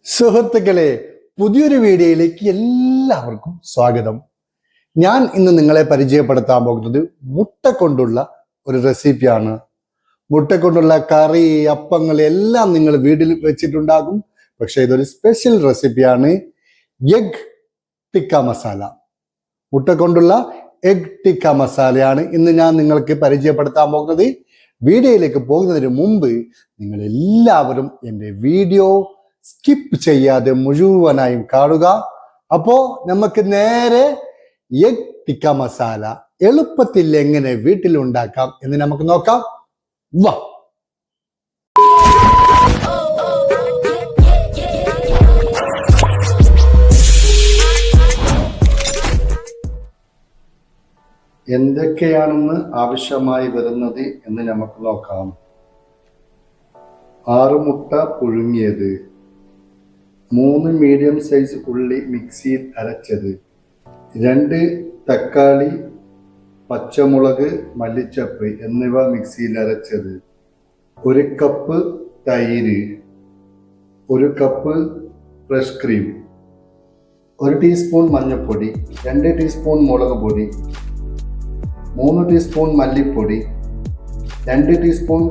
സുഹൃത്തുക്കളെ, പുതിയൊരു വീഡിയോയിലേക്ക് എല്ലാവർക്കും സ്വാഗതം. ഞാൻ ഇന്ന് നിങ്ങളെ പരിചയപ്പെടുത്താൻ പോകുന്നത് മുട്ട കൊണ്ടുള്ള ഒരു റെസിപ്പിയാണ്. മുട്ട കൊണ്ടുള്ള കറി, അപ്പങ്ങൾ എല്ലാം നിങ്ങൾ വീട്ടിൽ വെച്ചിട്ടുണ്ടാകും. പക്ഷെ ഇതൊരു സ്പെഷ്യൽ റെസിപ്പിയാണ്. എഗ് ടിക്ക മസാല. മുട്ട കൊണ്ടുള്ള എഗ് ടിക്ക മസാലയാണ് ഇന്ന് ഞാൻ നിങ്ങൾക്ക് പരിചയപ്പെടുത്താൻ പോകുന്നത്. വീഡിയോയിലേക്ക് പോകുന്നതിന് മുമ്പ് നിങ്ങൾ എല്ലാവരും എൻ്റെ വീഡിയോ സ്കിപ്പ് ചെയ്യാതെ മുഴുവനായും കാണുക. അപ്പോ നമുക്ക് നേരെ എഗ് ടിക്ക മസാല എളുപ്പത്തിൽ എങ്ങനെ വീട്ടിൽ ഉണ്ടാക്കാം എന്ന് നമുക്ക് നോക്കാം. വാ. എന്തൊക്കെയാണെന്ന് ആവശ്യമായി വരുന്നത് എന്ന് നമുക്ക് നോക്കാം. 6 മുട്ട പുഴുങ്ങിയത്, 3 മീഡിയം സൈസ് ഉള്ളി മിക്സിയിൽ അരച്ചത്, 2 തക്കാളി, പച്ചമുളക്, മല്ലിച്ചപ്പ് എന്നിവ മിക്സിയിൽ അരച്ചത്, 1 കപ്പ് തൈര്, 1 കപ്പ് ഫ്രഷ് ക്രീം, 1 ടീസ്പൂൺ മഞ്ഞൾപ്പൊടി, 2 ടീസ്പൂൺ മുളക് പൊടി, 3 ടീസ്പൂൺ മല്ലിപ്പൊടി, 2 ടീസ്പൂൺ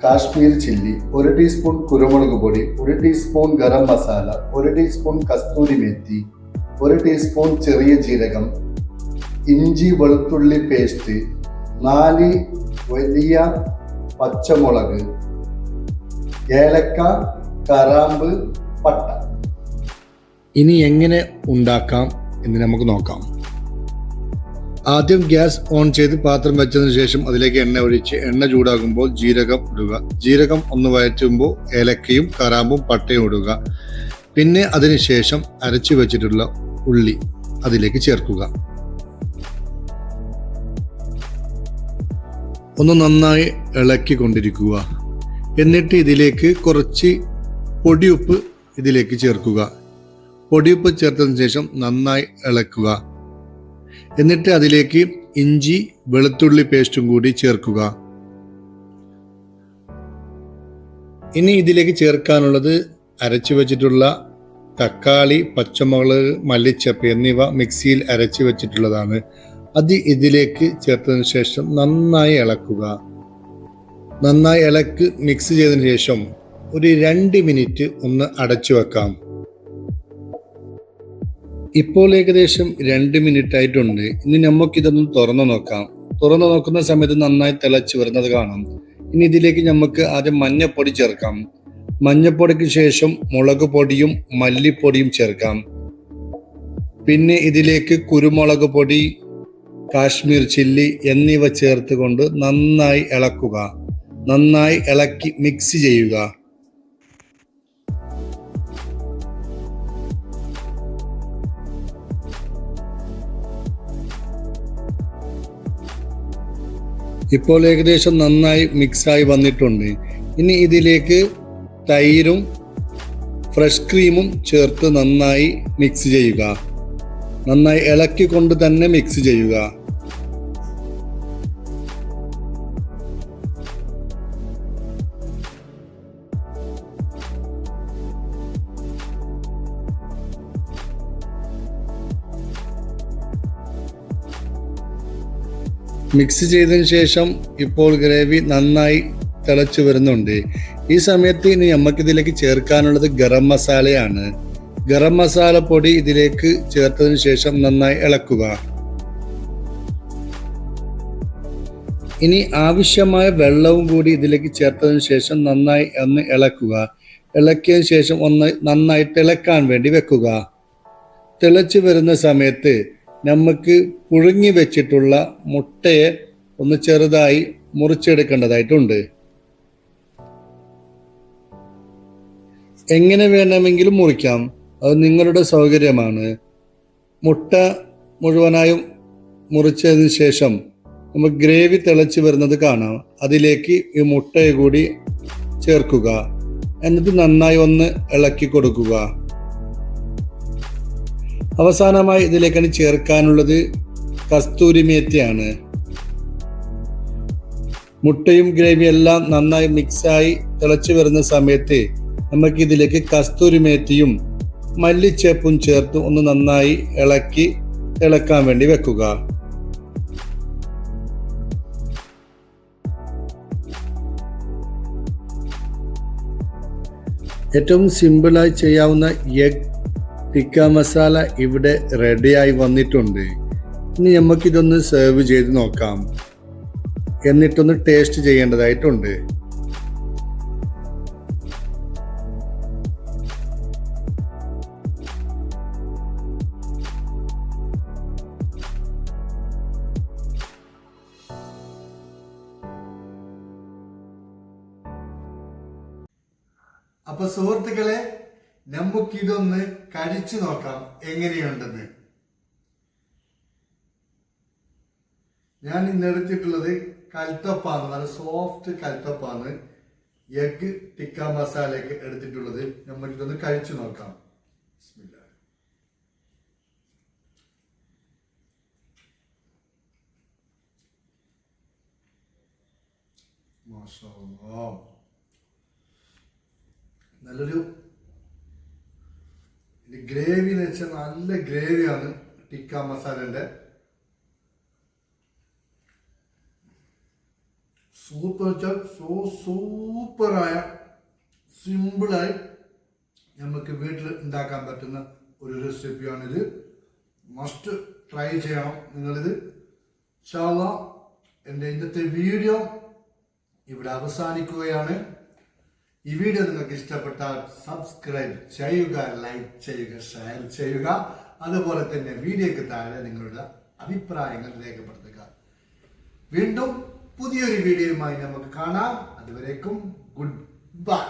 കാശ്മീർ ചില്ലി, 1 ടീസ്പൂൺ കുരുമുളക് പൊടി, 1 ടീസ്പൂൺ ഗരം മസാല, 1 ടീസ്പൂൺ കസ്തൂരി മേത്തി, 1 ടീസ്പൂൺ ചെറിയ ജീരകം, ഇഞ്ചി വെളുത്തുള്ളി പേസ്റ്റ്, 4 വലിയ പച്ചമുളക്, ഏലക്ക, കറാമ്പ്, പട്ട. ഇനി എങ്ങനെ ഉണ്ടാക്കാം എന്ന് നമുക്ക് നോക്കാം. ആദ്യം ഗ്യാസ് ഓൺ ചെയ്ത് പാത്രം വെച്ചതിന് ശേഷം അതിലേക്ക് എണ്ണ ഒഴിച്ച് എണ്ണ ചൂടാകുമ്പോൾ ജീരകം ഇടുക. ജീരകം ഒന്ന് വഴറ്റുമ്പോൾ ഏലക്കയും കറാമ്പും പട്ടയും ഇടുക. പിന്നെ അതിനുശേഷം അരച്ചു വെച്ചിട്ടുള്ള ഉള്ളി അതിലേക്ക് ചേർക്കുക. ഒന്ന് നന്നായി ഇളക്കിക്കൊണ്ടിരിക്കുക. എന്നിട്ട് ഇതിലേക്ക് കുറച്ച് പൊടിയുപ്പ് ഇതിലേക്ക് ചേർക്കുക. പൊടിയുപ്പ് ചേർത്തതിന് ശേഷം നന്നായി ഇളക്കുക. എന്നിട്ട് അതിലേക്ക് ഇഞ്ചി വെളുത്തുള്ളി പേസ്റ്റും കൂടി ചേർക്കുക. ഇനി ഇതിലേക്ക് ചേർക്കാനുള്ളത് അരച്ചു വെച്ചിട്ടുള്ള തക്കാളി, പച്ചമുളക്, മല്ലിച്ചപ്പ് എന്നിവ മിക്സിയിൽ അരച്ചു വെച്ചിട്ടുള്ളതാണ്. അത് ഇതിലേക്ക് ചേർത്തതിന് ശേഷം നന്നായി ഇളക്കുക. നന്നായി മിക്സ് ചെയ്തതിന് ശേഷം ഒരു 2 മിനിറ്റ് ഒന്ന് അടച്ചു വെക്കാം. ഇപ്പോൾ ഏകദേശം 2 മിനിറ്റ് ആയിട്ടുണ്ട്. ഇനി നമുക്കിതൊന്ന് തുറന്നു നോക്കാം. തുറന്നു നോക്കുന്ന സമയത്ത് നന്നായി തിളച്ച് വരുന്നത് കാണാം. ഇനി ഇതിലേക്ക് നമുക്ക് ആദ്യം മഞ്ഞപ്പൊടി ചേർക്കാം. മഞ്ഞപ്പൊടിക്ക് ശേഷം മുളക് പൊടിയും മല്ലിപ്പൊടിയും ചേർക്കാം. പിന്നെ ഇതിലേക്ക് കുരുമുളക് പൊടി, കാശ്മീർ ചില്ലി എന്നിവ ചേർത്തുകൊണ്ട് നന്നായി ഇളക്കുക. നന്നായി ഇളക്കി മിക്സ് ചെയ്യുക. ഇപ്പോൾ ഏകദേശം നന്നായി മിക്സായി വന്നിട്ടുണ്ട്. ഇനി ഇതിലേക്ക് തൈരും ഫ്രഷ് ക്രീമും ചേർത്ത് നന്നായി മിക്സ് ചെയ്യുക. നന്നായി ഇളക്കിക്കൊണ്ട് തന്നെ മിക്സ് ചെയ്യുക. മിക്സ് ചെയ്തതിന് ശേഷം ഇപ്പോൾ ഗ്രേവി നന്നായി തിളച്ചു വരുന്നുണ്ട്. ഈ സമയത്ത് ഇനി നമുക്കിതിലേക്ക് ചേർക്കാനുള്ളത് ഗരം മസാലയാണ്. ഗരം മസാല പൊടി ഇതിലേക്ക് ചേർത്തതിന് ശേഷം നന്നായി ഇളക്കുക. ഇനി ആവശ്യമായ വെള്ളവും കൂടി ഇതിലേക്ക് ചേർത്തതിന് ശേഷം നന്നായി ഒന്ന് ഇളക്കുക. ഇളക്കിയതിന് ശേഷം ഒന്ന് നന്നായി തിളക്കാൻ വേണ്ടി വെക്കുക. തിളച്ചു വരുന്ന സമയത്ത് നമുക്ക് പുഴുങ്ങി വെച്ചിട്ടുള്ള മുട്ടയെ ഒന്ന് ചെറുതായി മുറിച്ചെടുക്കേണ്ടതായിട്ടുണ്ട്. എങ്ങനെ വേണമെങ്കിലും മുറിക്കാം, അത് നിങ്ങളുടെ സൗകര്യമാണ്. മുട്ട മുഴുവനായും മുറിച്ചതിന് ശേഷം നമുക്ക് ഗ്രേവി തിളച്ച് വരുന്നത് കാണാം. അതിലേക്ക് ഈ മുട്ടയെ കൂടി ചേർക്കുക. എന്നിട്ട് നന്നായി ഒന്ന് ഇളക്കി കൊടുക്കുക. അവസാനമായി ഇതിലേക്കാണ് ചേർക്കാനുള്ളത് കസ്തൂരി മേത്തിയാണ്. മുട്ടയും ഗ്രേവിയും എല്ലാം നന്നായി മിക്സായി തിളച്ചു വരുന്ന സമയത്ത് നമുക്കിതിലേക്ക് കസ്തൂരി മേത്തിയും മല്ലിച്ചേപ്പും ചേർത്ത് ഒന്ന് നന്നായി ഇളക്കാൻ വേണ്ടി വെക്കുക. ഏറ്റവും സിമ്പിളായി ചെയ്യാവുന്ന എഗ് ടിക്ക മസാല ഇവിടെ റെഡിയായി വന്നിട്ടുണ്ട്. ഇനി നമുക്കിതൊന്ന് സെർവ് ചെയ്ത് നോക്കാം. എന്നിട്ടൊന്ന് ടേസ്റ്റ് ചെയ്യേണ്ടതായിട്ടുണ്ട്. അപ്പൊ സുഹൃത്തുക്കളെ, നമുക്കിതൊന്ന് കഴിച്ചു നോക്കാം എങ്ങനെയുണ്ടെന്ന്. ഞാൻ ഇന്ന് എടുത്തിട്ടുള്ളത് കൽത്തപ്പാണ്, നല്ല സോഫ്റ്റ് കൽത്തപ്പാണ്. എഗ് ടിക്ക മസാലയൊക്കെ എടുത്തിട്ടുള്ളത്. നമുക്കിതൊന്ന് കഴിച്ചു നോക്കാം. ബിസ്മില്ലാ. മാഷാ അല്ലാഹ്, നല്ലൊരു ഗ്രേവി എന്ന് വെച്ചാൽ നല്ല ഗ്രേവിയാണ് ടിക്ക മസാലന്റെ. സൂപ്പർ വെച്ചാൽ സൂപ്പറായ സിമ്പിളായി നമുക്ക് വീട്ടിൽ ഉണ്ടാക്കാൻ പറ്റുന്ന ഒരു റെസിപ്പിയാണിത്. മസ്റ്റ് ട്രൈ ചെയ്യണം നിങ്ങളിത്. ഇൻഷാ അല്ലാഹ് എൻ്റെ ഇന്നത്തെ വീഡിയോ ഇവിടെ അവസാനിക്കുകയാണ്. ഈ വീഡിയോ നിങ്ങൾക്ക് ഇഷ്ടപ്പെട്ടാൽ സബ്സ്ക്രൈബ് ചെയ്യുക, ലൈക്ക് ചെയ്യുക, ഷെയർ ചെയ്യുക. അതുപോലെ തന്നെ വീഡിയോയ്ക്ക് താഴെ നിങ്ങളുടെ അഭിപ്രായങ്ങൾ രേഖപ്പെടുത്തുക. വീണ്ടും പുതിയൊരു വീഡിയോയുമായി നമുക്ക് കാണാം. അതുവരേക്കും ഗുഡ് ബൈ.